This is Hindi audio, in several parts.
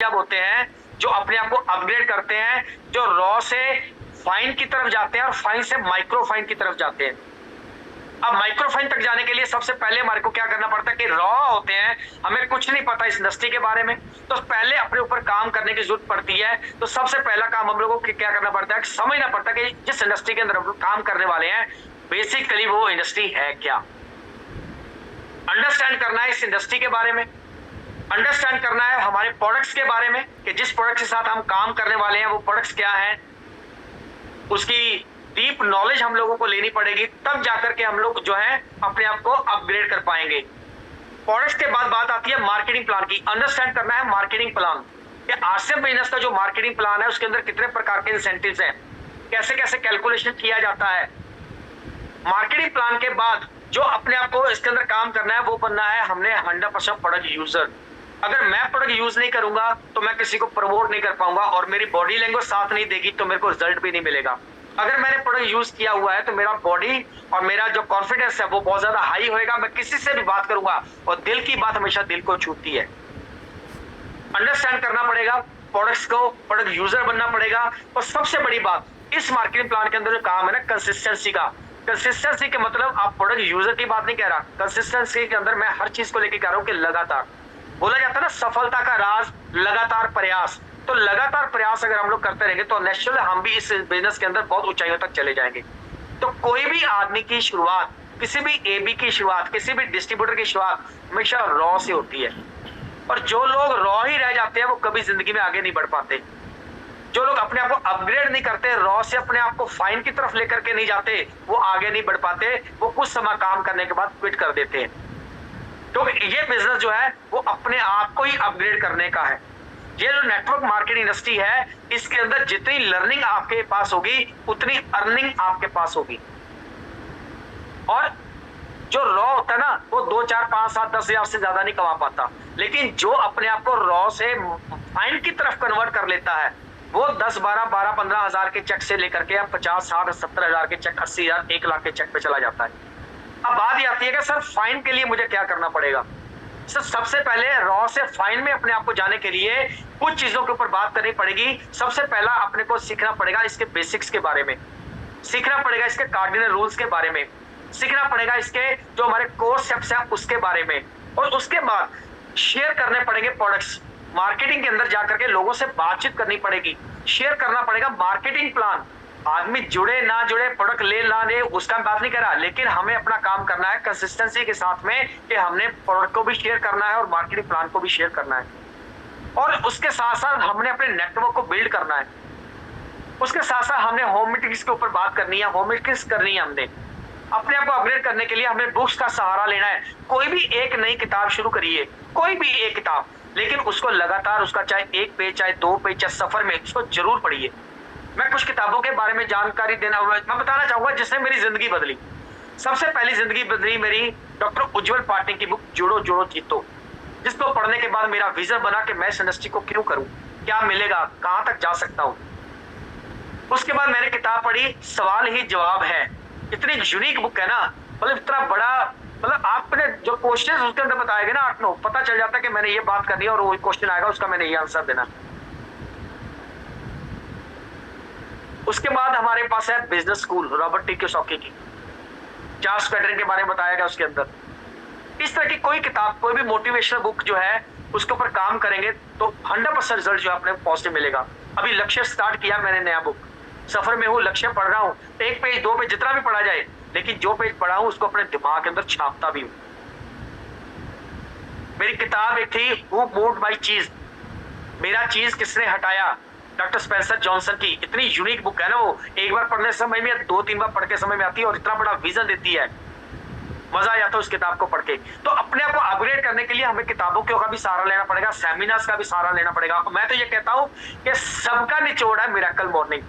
जब होते हैं जो अपने आप को अपग्रेड करते हैं, जो रॉ से फाइन की तरफ जाते हैं और फाइन से माइक्रो फाइन की तरफ जाते हैं। अब माइक्रो फाइन तक जाने के लिए सबसे पहले हमारे को क्या करना पड़ता है कि रॉ होते हैं, हमें कुछ नहीं पता इस इंडस्ट्री के बारे में, तो पहले अपने ऊपर काम करने की जरूरत पड़ती है। तो सबसे पहला काम हम लोगों को क्या करना पड़ता है, समझना पड़ता है कि जिस इंडस्ट्री के अंदर हम लोग काम करने वाले हैं बेसिकली वो इंडस्ट्री है क्या। अंडरस्टैंड करना है इस इंडस्ट्री के बारे में, अंडरस्टैंड करना है हमारे प्रोडक्ट्स के बारे में कि जिस प्रोडक्ट के साथ हम काम करने वाले हैं वो प्रोडक्ट्स क्या हैं, उसकी डीप नॉलेज हम लोगों को लेनी पड़ेगी, तब जाकर के हम लोग जो है अपने आप को अपग्रेड कर पाएंगे। प्रोडक्ट्स के बाद बात आती है मार्केटिंग प्लान की। अंडरस्टैंड करना है मार्केटिंग प्लान कि आरसीएफ बिजनेस का जो मार्केटिंग प्लान है उसके अंदर कितने प्रकार के इंसेंटिव्स हैं, कैसे कैसे कैलकुलेशन किया जाता है। मार्केटिंग प्लान के बाद जो अपने आप को इसके अंदर काम करना है वो बनना है हमने 100% प्रोडक्ट यूजर। अगर मैं प्रोडक्ट यूज नहीं करूंगा तो मैं किसी को प्रमोट नहीं कर पाऊंगा और मेरी बॉडी लैंग्वेज साथ नहीं देगी तो मेरे को रिजल्ट भी नहीं मिलेगा। अगर मैंने प्रोडक्ट यूज किया हुआ है तो मेरा बॉडी और मेरा जो कॉन्फिडेंस है वो बहुत ज्यादा हाई होएगा, मैं किसी से भी बात करूंगा और दिल की बात हमेशा दिल को छूती है। अंडरस्टैंड करना पड़ेगा प्रोडक्ट्स को, प्रोडक्ट यूजर बनना पड़ेगा। और सबसे बड़ी बात इस मार्केटिंग प्लान के अंदर जो काम है ना कंसिस्टेंसी का, कंसिस्टेंसी के मतलब आप प्रोडक्ट यूजर की बात नहीं कह रहा, कंसिस्टेंसी के अंदर मैं हर चीज को लेकर कह रहा हूं कि लगातार, बोला जाता है ना सफलता का राज लगातार प्रयास, तो लगातार प्रयास अगर हम लोग करते रहेंगे तो नेचुरल हम भी इस बिजनेस के अंदर बहुत ऊंचाइयों तक चले जाएंगे। तो कोई भी आदमी की शुरुआत, किसी भी एबी की शुरुआत, किसी भी डिस्ट्रीब्यूटर की शुरुआत हमेशा रॉ से होती है। और जो लोग रॉ ही रह जाते हैं वो कभी जिंदगी में आगे नहीं बढ़ पाते। जो लोग अपने आप को अपग्रेड नहीं करते, रॉ से अपने आप को फाइन की तरफ लेकर के नहीं जाते, वो आगे नहीं बढ़ पाते, वो कुछ समय काम करने के बाद क्विट कर देते हैं। तो ये बिजनेस जो है वो अपने आप को ही अपग्रेड करने का है। ये जो नेटवर्क मार्केटिंग इंडस्ट्री है इसके अंदर जितनी लर्निंग आपके पास होगी उतनी अर्निंग आपके पास होगी। और जो रॉ होता है ना वो 2, 4, 5, 7, 10 हजार से ज्यादा नहीं कमा पाता, लेकिन जो अपने आप को रॉ से फाइन की तरफ कन्वर्ट कर लेता है वो 10, 12, 15 हजार के चेक से लेकर के 50, 60, 70 हजार के चेक, 80 हजार, 1 लाख के चेक पे चला जाता है। अब बात ये आती है कि सर फाइन के लिए मुझे क्या करना पड़ेगा। सर सबसे पहले रॉ से फाइन में अपने आप को जाने के लिए कुछ चीजों के ऊपर बात करनी पड़ेगी। सबसे पहला अपने को सीखना पड़ेगा इसके बेसिक्स के बारे में, सीखना पड़ेगा इसके कार्डिनल रूल्स के बारे में, सीखना पड़ेगा इसके जो हमारे कोर स्टेप्स हैं उसके बारे में, और उसके बाद शेयर करने पड़ेंगे प्रोडक्ट्स। मार्केटिंग के अंदर जाकर के लोगों से बातचीत करनी पड़ेगी, शेयर करना पड़ेगा मार्केटिंग प्लान। आदमी जुड़े ना जुड़े, प्रोडक्ट ले ना ले, उसका बात नहीं कर रहा, लेकिन हमें अपना काम करना है कंसिस्टेंसी के साथ में कि हमने प्रोडक्ट को भी शेयर करना है और मार्केटिंग प्लान को भी शेयर करना है। और उसके साथ साथ हमने अपने नेटवर्क को बिल्ड करना है। उसके साथ साथ हमने होम मीटिंग्स के ऊपर बात करनी है, होम मीटिंग्स करनी है। हमने अपने आप को अपग्रेड करने के लिए हमें बुक्स का सहारा लेना है। कोई भी एक नई किताब शुरू करिए, कोई भी एक किताब, लेकिन उसको लगातार, उसका चाहे 1 पेज, चाहे 2 पेज, चाहे सफर में उसको जरूर पढ़िए। मैं कुछ किताबों के बारे में जानकारी देना, मैं बताना चाहूंगा जिसने मेरी जिंदगी बदली। सबसे पहली जिंदगी बदली मेरी डॉक्टर उज्जवल पाटिल की बुक जुड़ो जुड़ो जीतो, जिसको पढ़ने के बाद मेरा विजन बना कि मैं इस इंडस्ट्री को क्यों करूं, क्या मिलेगा, कहां तक जा सकता हूं। उसके बाद मैंने किताब पढ़ी सवाल ही जवाब है। इतनी यूनिक बुक है ना, मतलब इतना बड़ा, मतलब आपने जो क्वेश्चन उसके अंदर बताए गए ना 8-9, पता चल जाता है कि मैंने ये बात करनी है और वो क्वेश्चन आएगा उसका मैंने ये आंसर देना। उसके बाद हमारे पास है business school Robert T Kiyosaki की, चार्ल्स पैटर्न के बारे में बताया गया उसके अंदर। इस तरह की कोई किताब, कोई भी मोटिवेशनल बुक जो है उसके ऊपर काम करेंगे तो 100% रिजल्ट जो है अपने पॉजिटिव मिलेगा। अभी लक्ष्य स्टार्ट किया मैंने, नया बुक सफर में हूँ, लक्ष्य पढ़ रहा हूँ, 1 पेज 2 पेज जितना भी पढ़ा जाए, लेकिन जो पेज पढ़ा हूँ उसको अपने दिमाग के अंदर छापता भी हूँ। मेरी किताब एक थी हु मूव्ड माय चीज, मेरा चीज किसने हटाया, डॉक्टर स्पेंसर जॉनसन की। इतनी यूनिक बुक है ना, वो एक बार पढ़ने समय में 2-3 बार पढ़ के समय में आती है और इतना बड़ा विजन देती है, मजा आ जाता है उस किताब को पढ़ के। तो अपने आप को अपग्रेड करने के लिए हमें किताबों का भी सहारा लेना पड़ेगा, सेमिनार्स का भी सहारा लेना पड़ेगा। मैं तो ये कहता हूँ कि सबका निचोड़ है मिरेकल मॉर्निंग।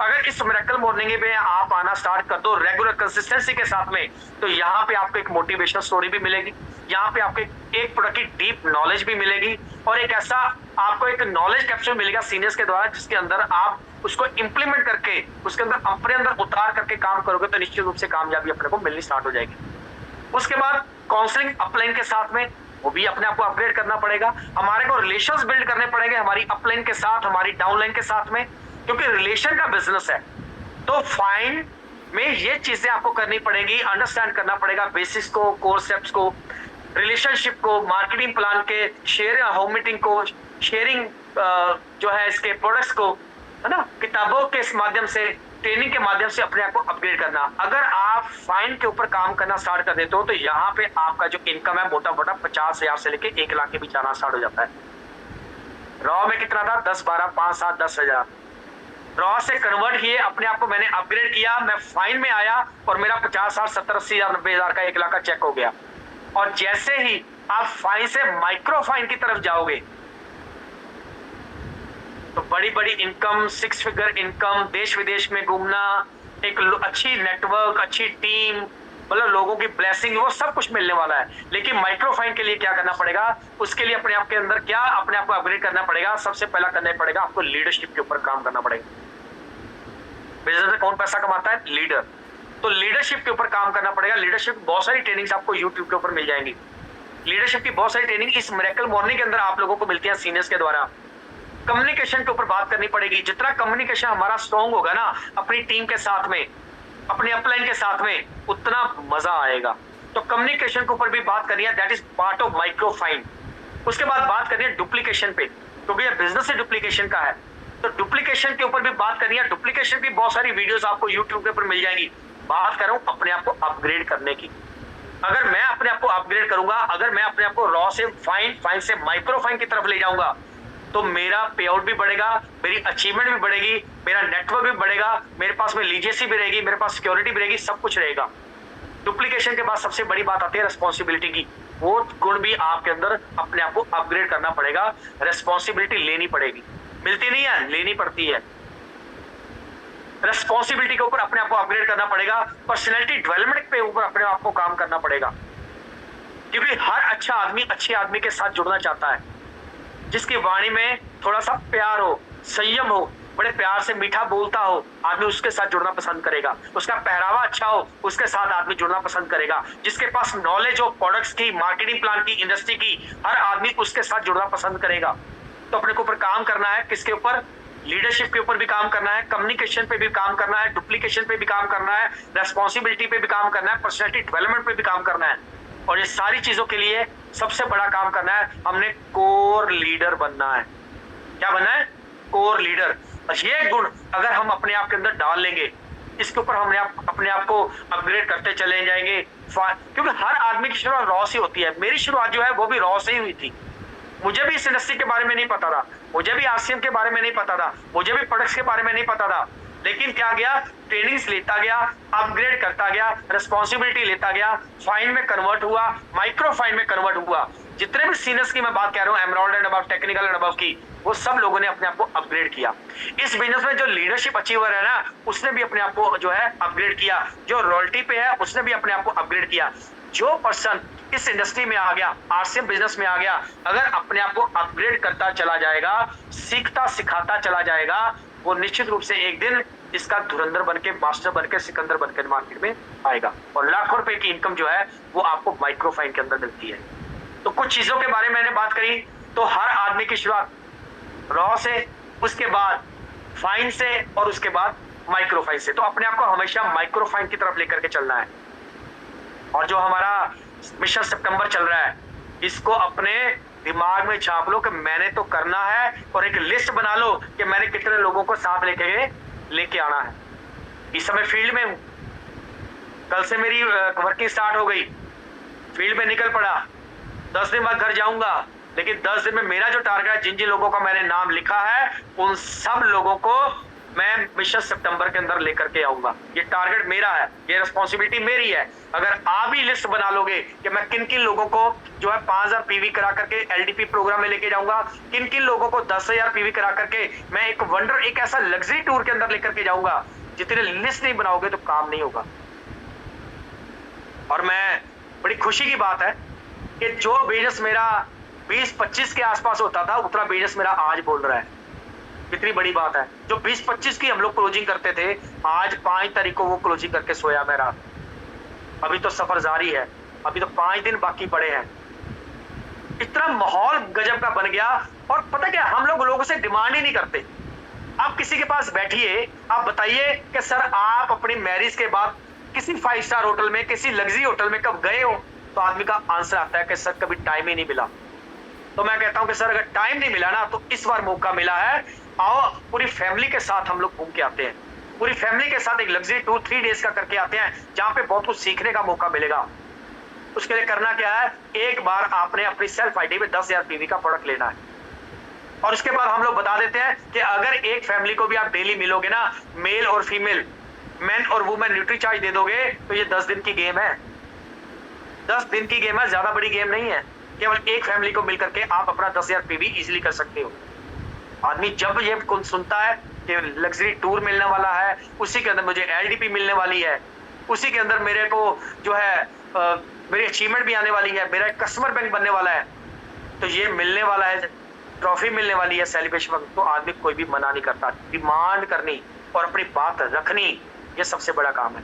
अगर इस मिरेकल मॉर्निंग में आप आना स्टार्ट कर दो रेगुलर कंसिस्टेंसी के साथ में, तो यहाँ पे आपको एक मोटिवेशनल स्टोरी भी मिलेगी, यहाँ पे आपको एक प्रोडक्ट की डीप नॉलेज भी मिलेगी और एक ऐसा आपको एक नॉलेज कैप्सूल मिलेगा सीनियर्स के द्वारा, जिसके अंदर आप उसको इंप्लीमेंट करके उसके अंदर अपने अंदर उतार करके काम करोगे तो निश्चित रूप से कामयाबी अपने को मिलनी स्टार्ट हो जाएगी। उसके बाद काउंसलिंग अपलाइन के साथ में वो भी अपने आप को अपग्रेड करना पड़ेगा। हमारे को रिलेशंस बिल्ड करने पड़ेंगे हमारी अपलाइन के साथ, हमारी डाउनलाइन के साथ में, क्योंकि रिलेशन का बिजनेस है। तो फाइन में ये चीजें आपको करनी पड़ेगी, अंडरस्टैंड करना पड़ेगा बेसिक्स को, कॉन्सेप्ट्स को, रिलेशनशिप को, मार्केटिंग प्लान के, शेयर होम मीटिंग को, शेयरिंग जो है इसके प्रोडक्ट्स को, है ना, किताबों के माध्यम से, ट्रेनिंग के माध्यम से अपने आप को अपग्रेड करना। अगर आप फाइन के ऊपर काम करना स्टार्ट कर देते हो तो यहाँ पे आपका जो इनकम है मोटा मोटा 50,000 से लेके 1 लाख के बीच आना स्टार्ट हो जाता है। रॉ में कितना था? 10, 12, 5, 7, 10,000। रॉ से कन्वर्ट किए, अपने आप को मैंने अपग्रेड किया, मैं फाइन में आया और मेरा 50, 60, 70, 80,000, 90,000 का 1 लाख का चेक हो गया। और जैसे ही आप फाइन से माइक्रो फाइन की तरफ जाओगे तो बड़ी बड़ी इनकम, 6 फिगर इनकम, देश विदेश में घूमना, एक अच्छी नेटवर्क, अच्छी टीम, मतलब लोगों की ब्लेसिंग, वो सब कुछ मिलने वाला है। लेकिन माइक्रो फाइन के लिए क्या करना पड़ेगा? उसके लिए अपने आप के अंदर क्या अपने आप को अपग्रेड करना पड़ेगा? सबसे पहला करना पड़ेगा आपको लीडरशिप के ऊपर काम करना पड़ेगा। बिजनेस में कौन पैसा कमाता है? लीडर। तो लीडरशिप के ऊपर काम करना पड़ेगा। लीडरशिप बहुत सारी ट्रेनिंग्स आपको यूट्यूब के ऊपर मिल जाएंगी। लीडरशिप की बहुत सारी ट्रेनिंग इस मिरेकल मॉर्निंग के अंदर आप लोगों को मिलती है सीनियर्स के द्वारा। कम्युनिकेशन के ऊपर बात करनी पड़ेगी। जितना कम्युनिकेशन हमारा स्ट्रॉन्ग होगा ना अपनी टीम के साथ में, अपने अपलाइन के साथ में, उतना मजा आएगा। तो कम्युनिकेशन के ऊपर भी बात करनी है, that is part of micro fine. उसके बाद बात करनी है डुप्लीकेशन पे, क्योंकि ये बिजनेस से डुप्लीकेशन का है, तो डुप्लीकेशन के ऊपर भी बात करनी है। डुप्लीकेशन की बहुत सारी वीडियोस आपको यूट्यूब के ऊपर मिल जाएंगी। बात कर रहा हूं अपने आप को अपग्रेड करने की। अगर मैं अपने आप को अपग्रेड करूंगा, अगर मैं अपने आप को रॉ से फाइन, फाइन से माइक्रो फाइन की तरफ ले जाऊंगा, तो मेरा पे आउट भी बढ़ेगा, मेरी अचीवमेंट भी बढ़ेगी, मेरा नेटवर्क भी बढ़ेगा, मेरे पास में लीजेसी भी रहेगी, मेरे पास सिक्योरिटी भी रहेगी, सब कुछ रहेगा। डुप्लीकेशन के बाद सबसे बड़ी बात आती है रिस्पॉन्सिबिलिटी की। वो गुण भी आपके अंदर अपने आप को अपग्रेड करना पड़ेगा। रिस्पॉन्सिबिलिटी लेनी पड़ेगी, मिलती नहीं है, लेनी पड़ती है। रिस्पॉन्सिबिलिटी के ऊपर अपने आप को अपग्रेड करना पड़ेगा। पर्सनैलिटी डेवलपमेंट पे ऊपर अपने आप को काम करना पड़ेगा, क्योंकि हर अच्छा आदमी अच्छे आदमी के साथ जुड़ना चाहता है, जिसकी वाणी में थोड़ा सा प्यार हो, संयम हो, बड़े प्यार से मीठा बोलता हो, आदमी उसके साथ जुड़ना पसंद करेगा। उसका पहरावा अच्छा हो, उसके साथ आदमी जुड़ना पसंद करेगा। जिसके पास नॉलेज हो प्रोडक्ट्स की, मार्केटिंग प्लान की, इंडस्ट्री की, हर आदमी उसके साथ जुड़ना पसंद करेगा। तो अपने को ऊपर काम करना है, किसके ऊपर? लीडरशिप के ऊपर भी काम करना है, कम्युनिकेशन पे भी काम करना है, डुप्लीकेशन पे भी काम करना है, रेस्पॉन्सिबिलिटी पे भी काम करना है, पर्सनैलिटी डेवलपमेंट पे भी काम करना है। और ये सारी चीजों के लिए सबसे बड़ा काम करना है, हमने कोर लीडर बनना है। क्या बनना है? Core leader. ये गुण अगर हम अपने आप के अंदर डाल लेंगे, इसके ऊपर हमने अपने आप को अपग्रेड करते चले जाएंगे। क्योंकि हर आदमी की शुरुआत रॉ से होती है। मेरी शुरुआत जो है वो भी रॉ से ही हुई थी। मुझे भी इस इंडस्ट्री के बारे में नहीं पता था, मुझे भी आरसीएम के बारे में नहीं पता था, मुझे भी प्रोडक्ट्स के बारे में नहीं पता था। लेकिन क्या गया, ट्रेनिंग्स लेता गया, अपग्रेड करता गया, रिस्पॉन्सिबिलिटी लेता गया, फाइन में कन्वर्ट हुआ, माइक्रो फाइन में कन्वर्ट हुआ। जितने भी सीनियर्स की मैं बात कर रहा हूँ, emerald and above, technical and above की, वो सब लोगों ने अपने आप को अपग्रेड किया। इस बिजनेस में जो लीडरशिप अचीवर है ना, उसने भी अपने आप को जो है अपग्रेड किया। जो रॉयल्टी पे है उसने भी अपने आप को अपग्रेड किया। जो पर्सन इस इंडस्ट्री में आ गया, आरसीएम बिजनेस में आ गया, अगर अपने आप को अपग्रेड करता चला जाएगा, सीखता सिखाता चला जाएगा, वो निश्चित रूप से एक दिन इसका धुरंधर बनके, मास्टर बनके, सिकंदर बनके मार्केट में आएगा। और लाखों रुपए की इनकम जो है वो आपको माइक्रो फाइन के अंदर मिलती है। तो कुछ चीजों के बारे में मैंने बात करी। तो हर आदमी की शुरुआत रॉ से, उसके बाद फाइन से, और उसके बाद माइक्रो फाइन से। तो अपने आप को हमेशा माइक्रो फाइन की तरफ लेकर के चलना है। और जो हमारा मिशन सितंबर चल रहा है, इसको अपने दिमाग में छाप लो कि मैंने तो करना है, और एक लिस्ट बना लो कि मैंने कितने लोगों को साथ लेके आना है। इस समय फील्ड में हूं, कल से मेरी वर्किंग स्टार्ट हो गई, फील्ड में निकल पड़ा। 10 दिन बाद घर जाऊंगा, लेकिन 10 दिन में मेरा जो टारगेट है, जिन जिन लोगों का मैंने नाम लिखा है, उन सब लोगों को मैं मिशन सितंबर के अंदर लेकर के आऊंगा। ये टारगेट मेरा है, ये रिस्पॉन्सिबिलिटी मेरी है। अगर आप भी लिस्ट बना लोगे कि मैं किन किन लोगों को जो है 5000 पीवी करा करके एलडीपी प्रोग्राम में लेके जाऊंगा, किन किन लोगों को 10,000 पीवी करा करके मैं एक वंडर, एक ऐसा लग्जरी टूर के अंदर लेकर के जाऊंगा, जितने लिस्ट नहीं बनाओगे तो काम नहीं होगा। और मैं, बड़ी खुशी की बात है कि जो बिजनेस मेरा 20-25 के आसपास होता था, उतना बिजनेस मेरा आज बोल रहा है। कितनी बड़ी बात है। जो 20-25 की हम लोग क्लोजिंग करते थे, आज 5 तारीख को वो क्लोजिंग करके सोया मेरा। अभी तो सफर जारी है, अभी तो 5 दिन बाकी पड़े हैं। इतना माहौल गजब का बन गया। और पता क्या, हम लोग लोगों से डिमांड ही नहीं करते। आप किसी के पास बैठिए, आप बताइए कि सर आप अपनी मैरिज के बाद किसी 5 स्टार होटल में, किसी लग्जरी होटल में कब गए हो, तो आदमी का आंसर आता है कि सर कभी टाइम ही नहीं मिला। तो मैं कहता हूं कि सर अगर टाइम नहीं मिला ना, तो इस बार मौका मिला है, आओ पूरी फैमिली के साथ हम लोग घूम के आते हैं, पूरी फैमिली के साथ एक लग्जरी टूर 3 डेज का करके आते हैं, जहां पे बहुत कुछ सीखने का मौका मिलेगा। उसके लिए करना क्या है, एक बार आपने अपनी सेल्फ आईडी में 10,000 पीवी का प्रोडक्ट लेना है, और उसके बाद हम लोग बता देते हैं कि अगर एक फैमिली को भी आप डेली मिलोगे ना, मेल और फीमेल, मेन और वुमेन न्यूट्री चार्ज दे दोगे, तो ये 10 दिन की गेम है। 10 दिन की गेम है, ज्यादा बड़ी गेम नहीं है। केवल एक फैमिली को मिलकर के आप अपना 10,000 पीवी इजिली कर सकते हो। आदमी जब ये सुनता है कि लग्जरी टूर मिलने वाला है, उसी के अंदर मुझे एलडीपी मिलने वाली है, उसी के अंदर मेरे को जो है मेरी अचीवमेंट भी आने वाली है, मेरा एक कस्टमर बैंक बनने वाला है, तो ये मिलने वाला है, ट्रॉफी मिलने वाली है, सेलिब्रेशन, तो आदमी कोई भी मना नहीं करता। डिमांड करनी और अपनी बात रखनी, ये सबसे बड़ा काम है।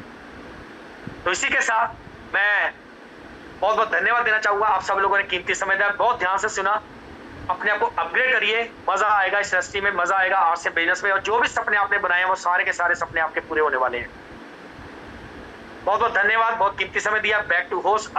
तो इसी के साथ मैं बहुत बहुत धन्यवाद देना चाहूंगा। आप सब लोगों ने कीमती समय दिया, बहुत ध्यान से सुना। अपने आप को अपग्रेड करिए, मजा आएगा इस इंडस्ट्री में, मजा आएगा आज से बिजनेस में, और जो भी सपने आपने बनाए हैं वो सारे के सारे सपने आपके पूरे होने वाले हैं। बहुत बहुत धन्यवाद, बहुत कीमती समय दिया। Back to host